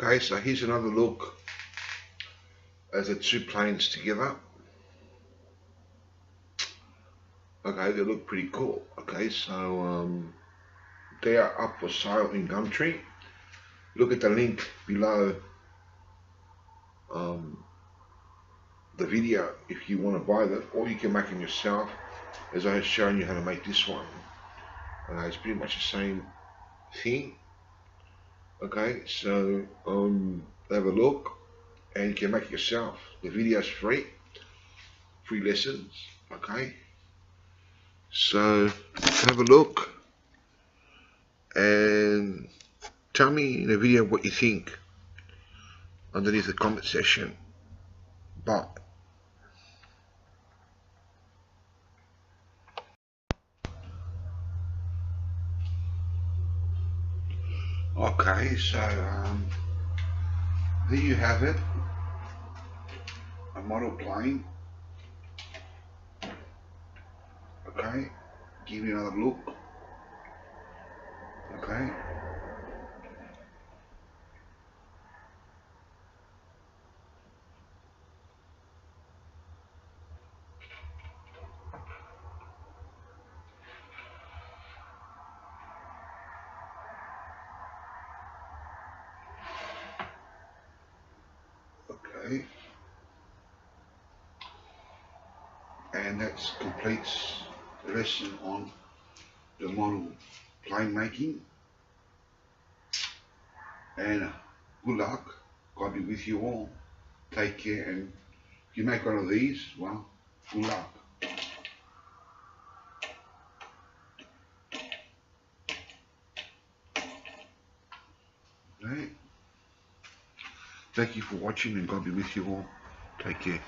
Okay, so here's another look as the two planes together. Okay, they look pretty cool. Okay, so they are up for sale in Gumtree. Look at the link below the video if you want to buy them, or you can make them yourself, as I have shown you how to make this one. It's pretty much the same thing. Okay, so have a look and you can make it yourself. The video is free lessons. Okay, so have a look and tell me in the video what you think underneath the comment section. Bye. Okay, so there you have it, a model plane. Okay, give you another look. Okay, okay, and that completes the lesson on the model plane making. And good luck, God be with you all. Take care, and if you make one of these, well, good luck. Okay. Thank you for watching, and God be with you all. Take care.